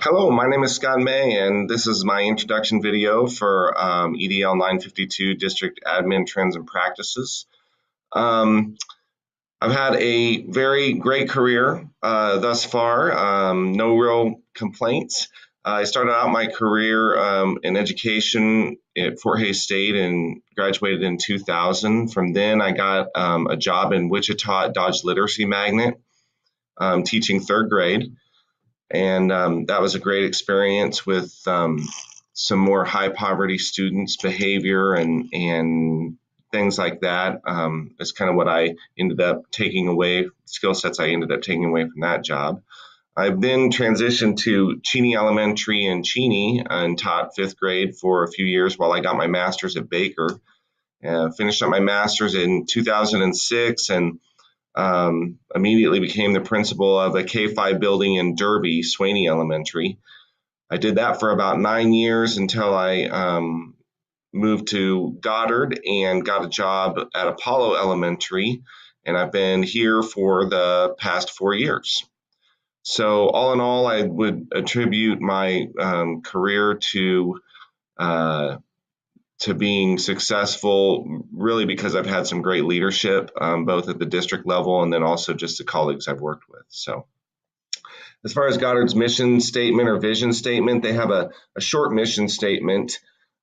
Hello, my name is Scott May, and this is my introduction video for EDL 952 District Admin Trends and Practices. Um, I've had a very great career thus far, no real complaints. I started out my career in education at Fort Hays State and graduated in 2000. From then, I got a job in Wichita at Dodge Literacy Magnet, teaching third grade. And that was a great experience with some more high poverty students behavior and things like that. Is kind of what I ended up taking away, skill sets I ended up taking away from that job. I've then transitioned to Cheney Elementary in Cheney and taught fifth grade for a few years while I got my master's at Baker. Finished up my master's in 2006 and immediately became the principal of a K-5 building in Derby, Swaney Elementary. I did that for about 9 years until I moved to Goddard and got a job at Apollo Elementary, and I've been here for the past 4 years. So all in all, I would attribute my career to being successful really because I've had some great leadership, both at the district level and then also just the colleagues I've worked with. So as far as Goddard's mission statement or vision statement, they have a short mission statement.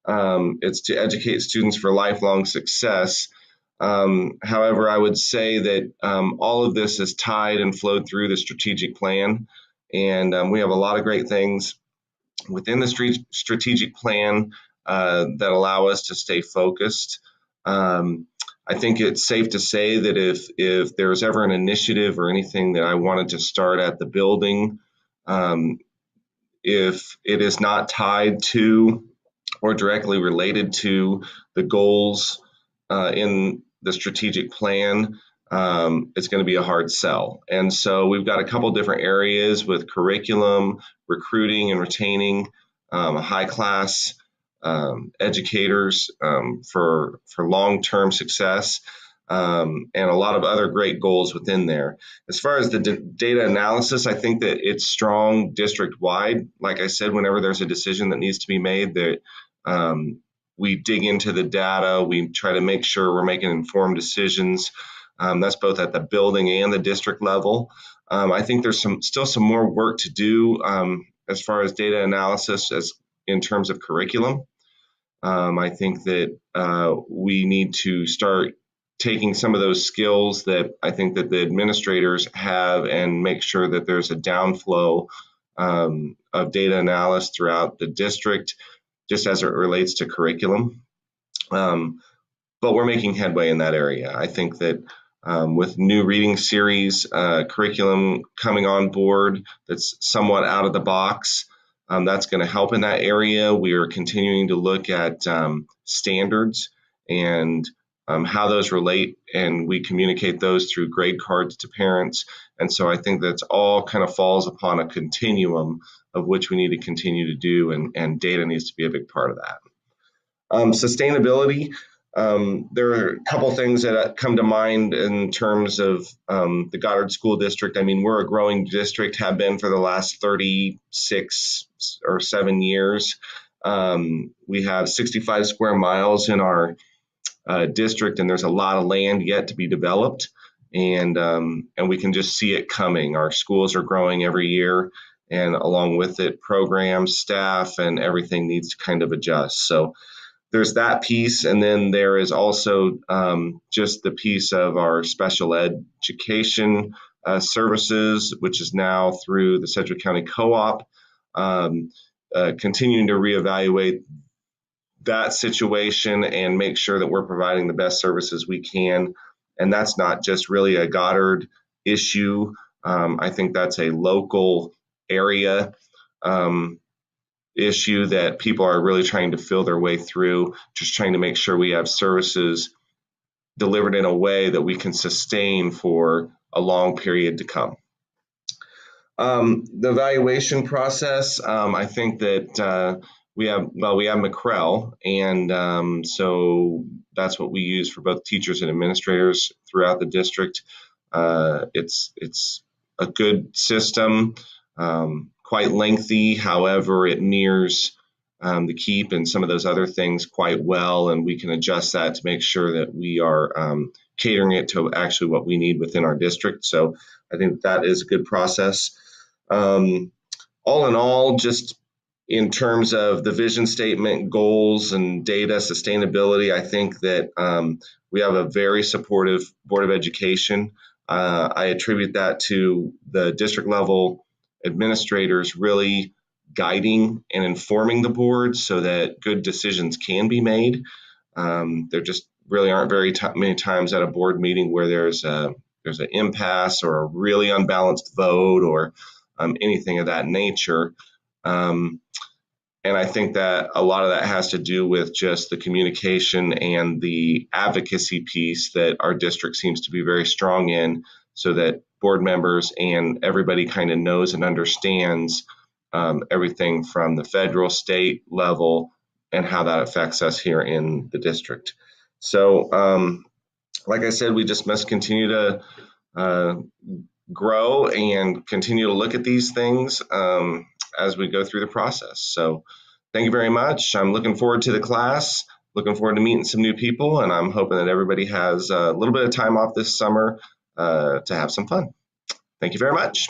It's to educate students for lifelong success. However, I would say that all of this is tied and flowed through the strategic plan. And we have a lot of great things within the strategic plan that allow us to stay focused. I think it's safe to say that if there's ever an initiative or anything that I wanted to start at the building, if it is not tied to or directly related to the goals in the strategic plan, it's going to be a hard sell. And so we've got a couple different areas with curriculum, recruiting and retaining high class educators for long-term success, and a lot of other great goals within there. As far as the data analysis, I think that it's strong district-wide. Like I said, whenever there's a decision that needs to be made, that we dig into the data, we try to make sure we're making informed decisions. That's both at the building and the district level. I think there's still some more work to do as far as data analysis as in terms of curriculum. I think that we need to start taking some of those skills that I think that the administrators have and make sure that there's a downflow of data analysis throughout the district, just as it relates to curriculum. But we're making headway in that area. I think that with new reading series curriculum coming on board that's somewhat out of the box, that's going to help in that area. We are continuing to look at standards and how those relate, and we communicate those through grade cards to parents. And so I think that's all kind of falls upon a continuum of which we need to continue to do, and data needs to be a big part of that. Sustainability. There are a couple things that come to mind in terms of the Goddard School District. I mean, we're a growing district, have been for the last 36 or 7 years. We have 65 square miles in our district, and there's a lot of land yet to be developed. And we can just see it coming. Our schools are growing every year, and along with it, programs, staff, and everything needs to kind of adjust. So there's that piece, and then there is also just the piece of our special education services, which is now through the Sedgwick County Co-op, continuing to reevaluate that situation and make sure that we're providing the best services we can. And that's not just really a Goddard issue. I think that's a local area issue that people are really trying to feel their way through, just trying to make sure we have services delivered in a way that we can sustain for a long period to come. The evaluation process, I think that we have McCrell, and so that's what we use for both teachers and administrators throughout the district. It's a good system. quite lengthy. However, it mirrors the KEEP and some of those other things quite well, and we can adjust that to make sure that we are catering it to actually what we need within our district. So I think that is a good process. All in all, just in terms of the vision statement, goals, and data sustainability, I think that we have a very supportive Board of Education. I attribute that to the district level administrators really guiding and informing the board so that good decisions can be made. There just really aren't many times at a board meeting where there's an impasse or a really unbalanced vote or anything of that nature. And I think that a lot of that has to do with just the communication and the advocacy piece that our district seems to be very strong in, so that board members and everybody kind of knows and understands everything from the federal, state level, and how that affects us here in the district. So, like I said, we just must continue to grow and continue to look at these things as we go through the process. So thank you very much. I'm looking forward to the class, looking forward to meeting some new people, and I'm hoping that everybody has a little bit of time off this summer to have some fun. Thank you very much.